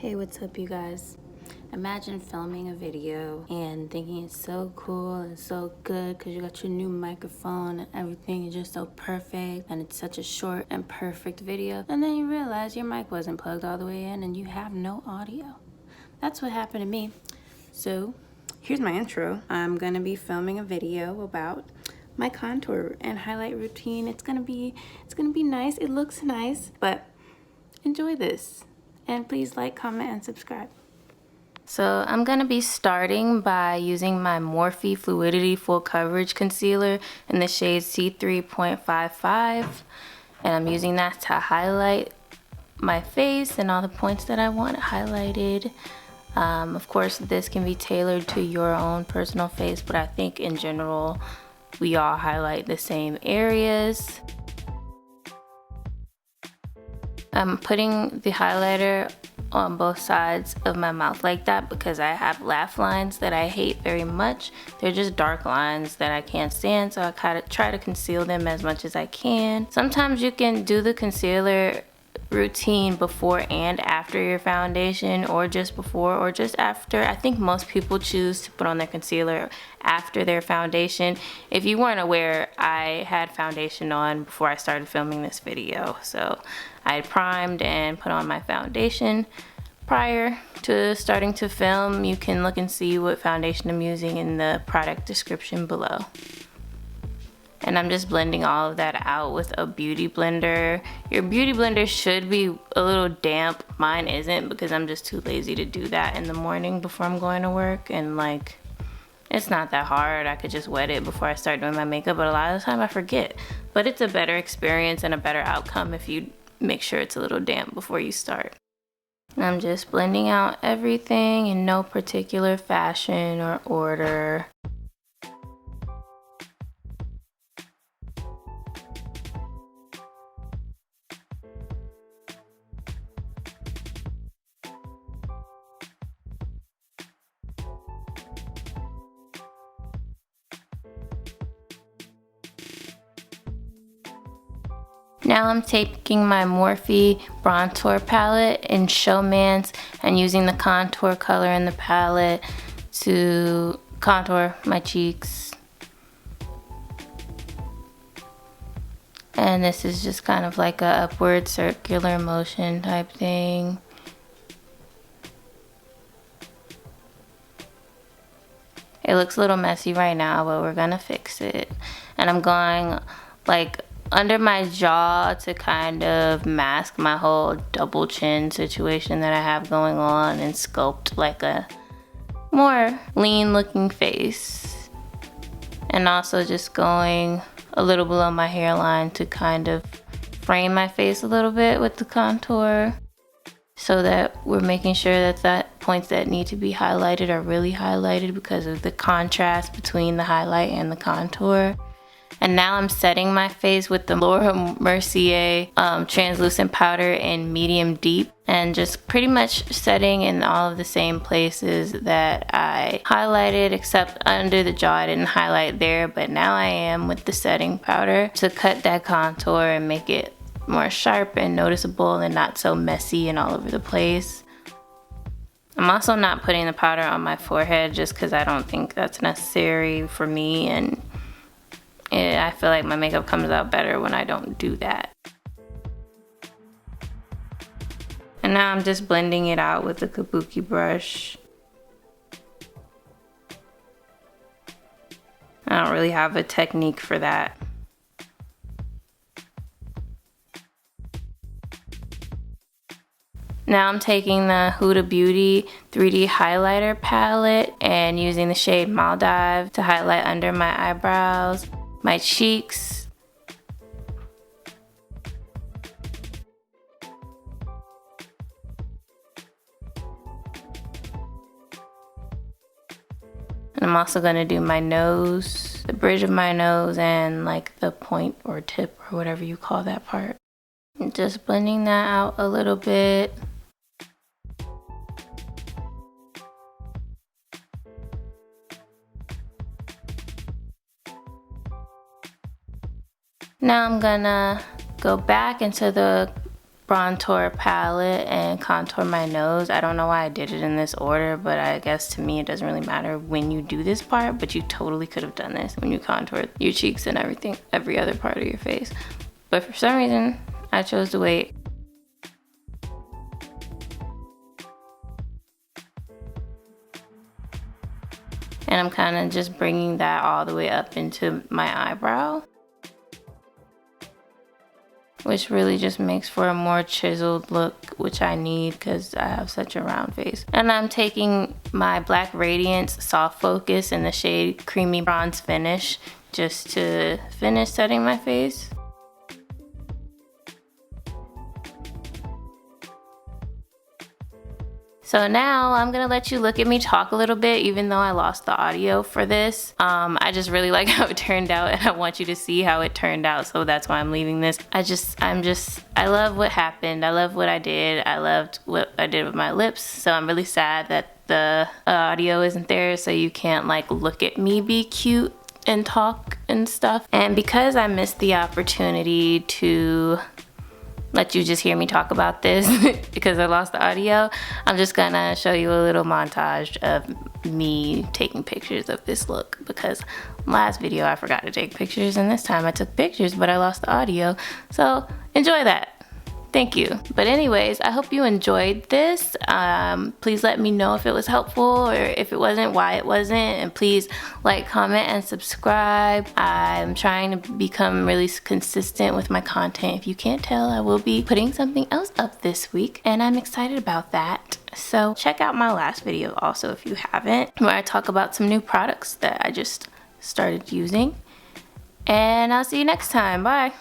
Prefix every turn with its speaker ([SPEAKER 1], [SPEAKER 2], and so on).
[SPEAKER 1] Hey, what's up, you guys? Imagine filming a video and thinking it's so cool and so good because you got your new microphone and everything is just so perfect and it's such a short and perfect video, and then you realize your mic wasn't plugged all the way in and you have no audio. That's what happened to me. So here's my intro. I'm gonna be filming a video about my contour and highlight routine. It's gonna be nice. It looks nice, but enjoy this. And please like, comment, and subscribe. So I'm going to be starting by using my Morphe Fluidity Full Coverage Concealer in the shade C3.55. And I'm using that to highlight my face and all the points that I want highlighted. Of course, this can be tailored to your own personal face, but I think in general, we all highlight the same areas. I'm putting the highlighter on both sides of my mouth like that because I have laugh lines that I hate very much. They're just dark lines that I can't stand, so I kind of try to conceal them as much as I can. Sometimes you can do the concealer routine before and after your foundation, or just before or just after. I think most people choose to put on their concealer after their foundation. If you weren't aware, I had foundation on before I started filming this video, so I primed and put on my foundation prior to starting to film. You can look and see what foundation I'm using in the product description below. And I'm just blending all of that out with a beauty blender. Your beauty blender should be a little damp. Mine isn't because I'm just too lazy to do that in the morning before I'm going to work. And like, it's not that hard. I could just wet it before I start doing my makeup, but a lot of the time I forget. But it's a better experience and a better outcome if you make sure it's a little damp before you start. And I'm just blending out everything in no particular fashion or order. Now I'm taking my Morphe Brontour palette in Showmance and using the contour color in the palette to contour my cheeks. And this is just kind of like a upward circular motion type thing. It looks a little messy right now, but we're gonna fix it. And I'm going like under my jaw to kind of mask my whole double chin situation that I have going on and sculpt like a more lean looking face. And also just going a little below my hairline to kind of frame my face a little bit with the contour, so that we're making sure that points that need to be highlighted are really highlighted because of the contrast between the highlight and the contour. And now I'm setting my face with the Mercier translucent powder in medium deep, and just pretty much setting in all of the same places that I highlighted, except under the jaw I didn't highlight there, but now I am with the setting powder to cut that contour and make it more sharp and noticeable and not so messy and all over the place. I'm also not putting the powder on my forehead just because I don't think that's necessary for me, and I feel like my makeup comes out better when I don't do that. And now I'm just blending it out with the kabuki brush. I don't really have a technique for that. Now I'm taking the Huda Beauty 3D highlighter palette and using the shade Maldive to highlight under my eyebrows, my cheeks, and I'm also going to do my nose, the bridge of my nose, and like the point or tip or whatever you call that part. And just blending that out a little bit. Now I'm gonna go back into the Brontour palette and contour my nose. I don't know why I did it in this order, but I guess to me it doesn't really matter when you do this part, but you totally could have done this when you contoured your cheeks and everything, every other part of your face. But for some reason, I chose to wait. And I'm kind of just bringing that all the way up into my eyebrow, which really just makes for a more chiseled look, which I need because I have such a round face. And I'm taking my black Radiance Soft Focus in the shade Creamy Bronze Finish just to finish setting my face. So now I'm gonna let you look at me talk a little bit, even though I lost the audio for this. I just really like how it turned out, and I want you to see how it turned out, so that's why I'm leaving this. I love what happened. I love what I did. I loved what I did with my lips, so I'm really sad that the audio isn't there, so you can't like look at me be cute and talk and stuff. And because I missed the opportunity to let you just hear me talk about this because I lost the audio, I'm just gonna show you a little montage of me taking pictures of this look, because last video I forgot to take pictures and this time I took pictures but I lost the audio. So enjoy that. Thank you. But anyways, I hope you enjoyed this. Please let me know if it was helpful, or if it wasn't, why it wasn't. And please like, comment, and subscribe. I'm trying to become really consistent with my content. If you can't tell, I will be putting something else up this week, and I'm excited about that. So check out my last video also if you haven't, where I talk about some new products that I just started using. And I'll see you next time. Bye.